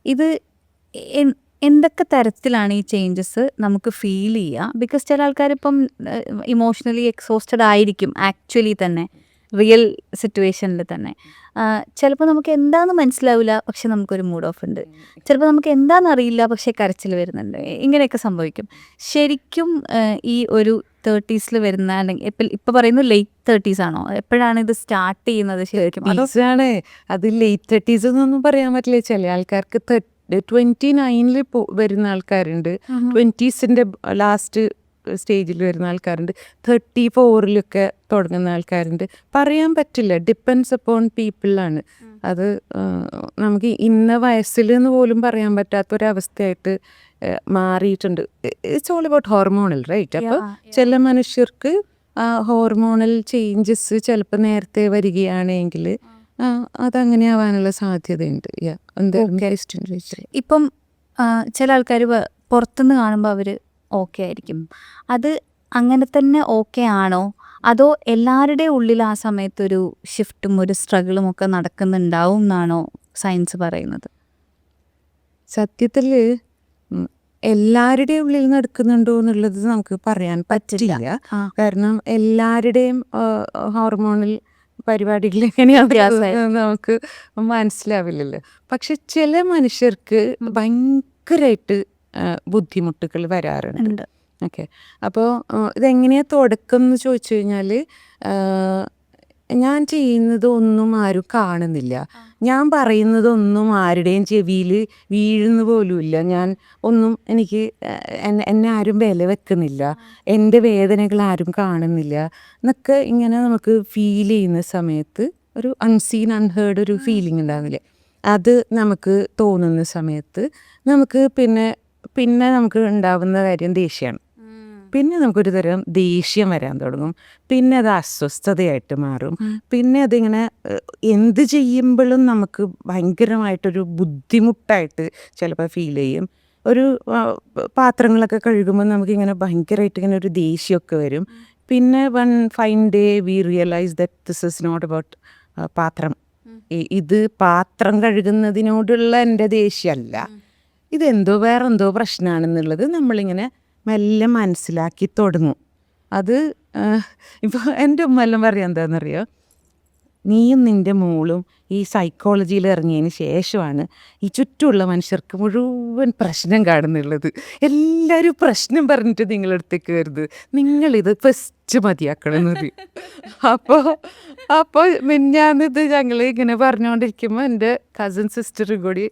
ഇത് എൻ- എന്തൊക്കെ തരത്തിലാണ് ഈ ചേഞ്ചസ് നമുക്ക് ഫീൽ ചെയ്യുക? ബിക്കോസ് ചില ആൾക്കാരിപ്പം ഇമോഷണലി എക്സോസ്റ്റഡ് ആയിരിക്കും ആക്ച്വലി തന്നെ, റിയൽ സിറ്റുവേഷനിൽ തന്നെ. ചിലപ്പോൾ നമുക്ക് എന്താണെന്ന് മനസ്സിലാവില്ല, പക്ഷെ നമുക്കൊരു മൂഡ് ഓഫ് ഉണ്ട്. ചിലപ്പോൾ നമുക്ക് എന്താണെന്ന് അറിയില്ല, പക്ഷെ കരച്ചിൽ വരുന്നുണ്ട്. ഇങ്ങനെയൊക്കെ സംഭവിക്കും. ശരിക്കും ഈ ഒരു 30s വരുന്ന, അല്ലെങ്കിൽ ഇപ്പം പറയുന്നു ലേറ്റ് 30s ആണോ, എപ്പോഴാണ് ഇത് സ്റ്റാർട്ട് ചെയ്യുന്നത് ശരിക്കും? അതോ ആണ് അത് ലേറ്റ് 30s എന്നൊന്നും പറയാൻ പറ്റില്ല. ചില ആൾക്കാർക്ക് 29 വരുന്ന ആൾക്കാരുണ്ട്, 20s ലാസ്റ്റ് സ്റ്റേജിൽ വരുന്ന ആൾക്കാരുണ്ട്, 34 തുടങ്ങുന്ന ആൾക്കാരുണ്ട്. പറയാൻ പറ്റില്ല, ഡിപ്പെൻഡ്സ് അപ്പോൺ പീപ്പിളാണ്. അത് നമുക്ക് ഇന്ന വയസ്സിൽ എന്ന് പോലും പറയാൻ പറ്റാത്തൊരവസ്ഥയായിട്ട് മാറിയിട്ടുണ്ട്. It's all about hormonal, right? അപ്പോൾ ചില മനുഷ്യർക്ക് ഹോർമോണൽ ചേഞ്ചസ് ചിലപ്പോൾ നേരത്തെ വരികയാണെങ്കിൽ അതങ്ങനെ ആവാനുള്ള സാധ്യതയുണ്ട്. ഇപ്പം ചില ആൾക്കാർ പുറത്തുനിന്ന് കാണുമ്പോൾ അവർ ഓക്കെ ആയിരിക്കും. അത് അങ്ങനെ തന്നെ ഓക്കെ ആണോ, അതോ എല്ലാവരുടെയും ഉള്ളിൽ ആ സമയത്തൊരു ഷിഫ്റ്റും ഒരു സ്ട്രഗിളും ഒക്കെ നടക്കുന്നുണ്ടാവും എന്നാണോ സയൻസ് പറയുന്നത്? സത്യത്തിൽ എല്ലാവരുടെയും ഉള്ളിൽ നടക്കുന്നുണ്ടോ എന്നുള്ളത് നമുക്ക് പറയാൻ പറ്റില്ല. കാരണം എല്ലാവരുടെയും ഹോർമോണൽ പരിപാടികൾ എങ്ങനെയാണെന്ന് നമുക്ക് മനസ്സിലാവില്ലല്ലോ. പക്ഷെ ചില മനുഷ്യർക്ക് ഭയങ്കരമായിട്ട് ബുദ്ധിമുട്ടുകൾ വരാറുണ്ട്. ഓക്കെ, അപ്പോൾ ഇതെങ്ങനെയാ തുടക്കം എന്ന് ചോദിച്ചു കഴിഞ്ഞാൽ, ഞാൻ ചെയ്യുന്നത് ഒന്നും ആരും കാണുന്നില്ല, ഞാൻ പറയുന്നതൊന്നും ആരുടെയും ചെവിയിൽ വീഴുന്ന പോലുമില്ല, ഞാൻ ഒന്നും എനിക്ക് എന്നെ ആരും വില വെക്കുന്നില്ല, എൻ്റെ വേദനകൾ ആരും കാണുന്നില്ല എന്നൊക്കെ ഇങ്ങനെ നമുക്ക് ഫീൽ ചെയ്യുന്ന സമയത്ത് ഒരു അൺസീൻ അൺഹേർഡ് ഒരു ഫീലിംഗ് ഉണ്ടാവില്ലേ, അത് നമുക്ക് തോന്നുന്ന സമയത്ത് നമുക്ക് പിന്നെ നമുക്ക് ഉണ്ടാവുന്ന കാര്യം ദേഷ്യമാണ്. പിന്നെ നമുക്കൊരു തരം ദേഷ്യം വരാൻ തുടങ്ങും, പിന്നെ അത് അസ്വസ്ഥതയായിട്ട് മാറും, പിന്നെ അതിങ്ങനെ എന്ത് ചെയ്യുമ്പോഴും നമുക്ക് ഭയങ്കരമായിട്ടൊരു ബുദ്ധിമുട്ടായിട്ട് ചിലപ്പോൾ ഫീൽ ചെയ്യും. ഒരു പാത്രങ്ങളൊക്കെ കഴുകുമ്പോൾ നമുക്കിങ്ങനെ ഭയങ്കരമായിട്ട് ഇങ്ങനെ ഒരു ദേഷ്യമൊക്കെ വരും. പിന്നെ one fine day we realise that this is not about പാത്രം, ഇത് പാത്രം കഴുകുന്നതിനോടുള്ള എൻ്റെ ദേഷ്യമല്ല, ഇതെന്തോ വേറെന്തോ പ്രശ്നമാണെന്നുള്ളത് നമ്മളിങ്ങനെ മെല്ലെ മനസ്സിലാക്കി തുടങ്ങും. അത് ഇപ്പോൾ എൻ്റെ ഉമ്മെല്ലാം പറയാൻ എന്താണെന്നറിയോ, നീയും നിൻ്റെ മോളും ഈ സൈക്കോളജിയിൽ ഇറങ്ങിയതിന് ശേഷമാണ് ഈ ചുറ്റുമുള്ള മനുഷ്യർക്ക് മുഴുവൻ പ്രശ്നം കാണുന്നുള്ളത്. എല്ലാവരും പ്രശ്നം പറഞ്ഞിട്ട് നിങ്ങളടുത്തേക്ക് വരുന്നത്, നിങ്ങളിത് ഫസ്റ്റ് മതിയാക്കണം എന്ന് പറയും. അപ്പോൾ മിനിഞ്ഞാന്നിത് ഞങ്ങൾ ഇങ്ങനെ പറഞ്ഞുകൊണ്ടിരിക്കുമ്പോൾ എൻ്റെ കസിൻ സിസ്റ്റർ കൂടി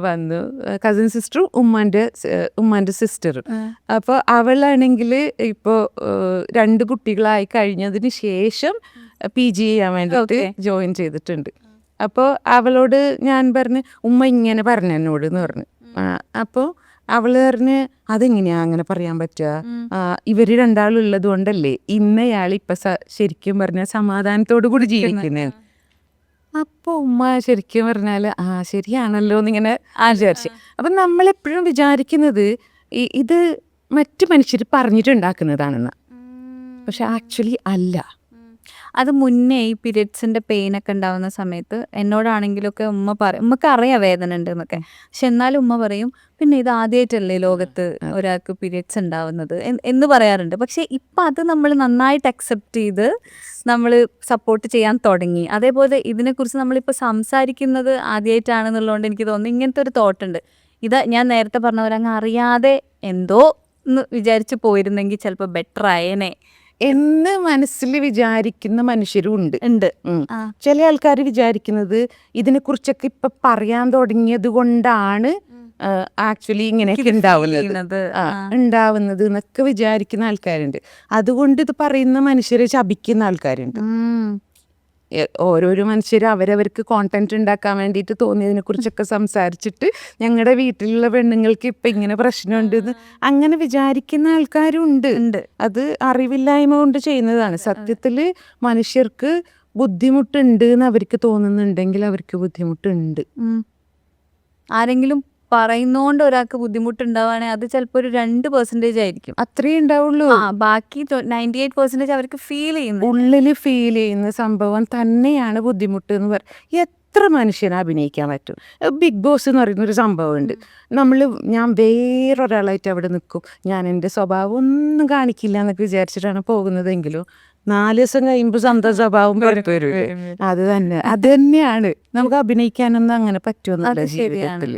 വന്നു. കസിൻ സിസ്റ്ററും ഉമ്മാൻ്റെ സിസ്റ്ററും. അപ്പോൾ അവളാണെങ്കിൽ ഇപ്പോൾ 2 കുട്ടികളായി കഴിഞ്ഞതിന് ശേഷം PG ചെയ്യാൻ വേണ്ടിയിട്ട് ജോയിൻ ചെയ്തിട്ടുണ്ട്. അപ്പോൾ അവളോട് ഞാൻ പറഞ്ഞു, ഉമ്മ ഇങ്ങനെ പറഞ്ഞു എന്നോട് എന്ന് പറഞ്ഞു. അപ്പോൾ അവള് പറഞ്ഞ്, അതെങ്ങനെയാ അങ്ങനെ പറയാൻ പറ്റുക, ഇവർ രണ്ടാളും ഉള്ളത് കൊണ്ടല്ലേ ഇന്നയാൾ ഇപ്പം ശരിക്കും പറഞ്ഞാൽ സമാധാനത്തോടു കൂടി ജീവിക്കുന്നത്. അപ്പോൾ ഉമ്മ ശരിക്കും പറഞ്ഞാൽ ശരിയാണല്ലോ എന്നിങ്ങനെ വിചാരിച്ചു. അപ്പം നമ്മളെപ്പോഴും വിചാരിക്കുന്നത് ഇത് മറ്റു മനുഷ്യർ പറഞ്ഞിട്ടുണ്ടാക്കുന്നതാണെന്ന്, പക്ഷെ ആക്ച്വലി അല്ല. അത് മുന്നേ ഈ പീരിയഡ്സിൻ്റെ പെയിനൊക്കെ ഉണ്ടാവുന്ന സമയത്ത് എന്നോടാണെങ്കിലൊക്കെ ഉമ്മക്ക് അറിയാം വേദന ഉണ്ട് എന്നൊക്കെ, പക്ഷെ എന്നാലും ഉമ്മ പറയും, പിന്നെ ഇത് ആദ്യമായിട്ടല്ലേ ലോകത്ത് ഒരാൾക്ക് പീരിയഡ്സ് ഉണ്ടാവുന്നത് എന്ന് പറയാറുണ്ട്. പക്ഷെ ഇപ്പം അത് നമ്മൾ നന്നായിട്ട് അക്സെപ്റ്റ് ചെയ്ത് നമ്മൾ സപ്പോർട്ട് ചെയ്യാൻ തുടങ്ങി. അതേപോലെ ഇതിനെക്കുറിച്ച് നമ്മളിപ്പോൾ സംസാരിക്കുന്നത് ആദ്യമായിട്ടാണെന്നുള്ളതുകൊണ്ട് എനിക്ക് തോന്നുന്നു ഇങ്ങനത്തെ ഒരു തോട്ടുണ്ട്, ഇത് ഞാൻ നേരത്തെ പറഞ്ഞ പോലെ അങ്ങ് അറിയാതെ എന്തോ എന്ന് വിചാരിച്ച് പോയിരുന്നെങ്കിൽ ചിലപ്പോൾ ബെറ്റർ ആയേനെ എന്ന് മനസ്സിൽ വിചാരിക്കുന്ന മനുഷ്യരും ഉണ്ട്. ചില ആൾക്കാർ വിചാരിക്കുന്നത് ഇതിനെക്കുറിച്ചൊക്കെ ഇപ്പൊ പറയാൻ തുടങ്ങിയത് കൊണ്ടാണ് ആക്ച്വലി ഇങ്ങനെയൊക്കെ ഉണ്ടാവുന്നത് എന്നൊക്കെ വിചാരിക്കുന്ന ആൾക്കാരുണ്ട്. അതുകൊണ്ട് ഇത് പറയുന്ന മനുഷ്യരെ ശപിക്കുന്ന ആൾക്കാരുണ്ട്. ഓരോരോ മനുഷ്യർ അവരവർക്ക് കോണ്ടന്റ് ഉണ്ടാക്കാൻ വേണ്ടിയിട്ട് തോന്നിയതിനെ കുറിച്ചൊക്കെ സംസാരിച്ചിട്ട് ഞങ്ങളുടെ വീട്ടിലുള്ള പെണ്ണുങ്ങൾക്ക് ഇപ്പം ഇങ്ങനെ പ്രശ്നമുണ്ടെന്ന് അങ്ങനെ വിചാരിക്കുന്ന ആൾക്കാരും ഉണ്ട്. അത് അറിവില്ലായ്മ കൊണ്ട് ചെയ്യുന്നതാണ്. സത്യത്തിൽ മനുഷ്യർക്ക് ബുദ്ധിമുട്ടുണ്ട് എന്ന് അവർക്ക് തോന്നുന്നുണ്ടെങ്കിൽ അവർക്ക് ബുദ്ധിമുട്ടുണ്ട്. ആരെങ്കിലും പറയുന്നോണ്ട് ഒരാൾക്ക് ബുദ്ധിമുട്ടുണ്ടാവുകയാണെങ്കിൽ അത് ചിലപ്പോൾ ഒരു 2% ആയിരിക്കും, അത്രേ ഉണ്ടാവുള്ളൂ. ബാക്കി 98% അവർക്ക് ഫീൽ ചെയ്യുന്നു, ഉള്ളിൽ ഫീൽ ചെയ്യുന്ന സംഭവം തന്നെയാണ് ബുദ്ധിമുട്ട് എന്ന് പറയും. എത്ര മനുഷ്യനെ അഭിനയിക്കാൻ പറ്റും. ബിഗ് ബോസ് എന്ന് പറയുന്നൊരു സംഭവമുണ്ട്. ഞാൻ വേറൊരാളായിട്ട് അവിടെ നിൽക്കും, ഞാൻ എൻ്റെ സ്വഭാവം ഒന്നും കാണിക്കില്ല എന്നൊക്കെ വിചാരിച്ചിട്ടാണ് പോകുന്നതെങ്കിലും 4 ദിവസം കഴിയുമ്പോൾ സ്വന്തം സ്വഭാവം പുറത്തു വരും. അത് തന്നെയാണ് നമുക്ക് അഭിനയിക്കാനൊന്നും അങ്ങനെ പറ്റുമെന്നല്ല അത് ശരിയാണ്. ജീവിതത്തിൽ.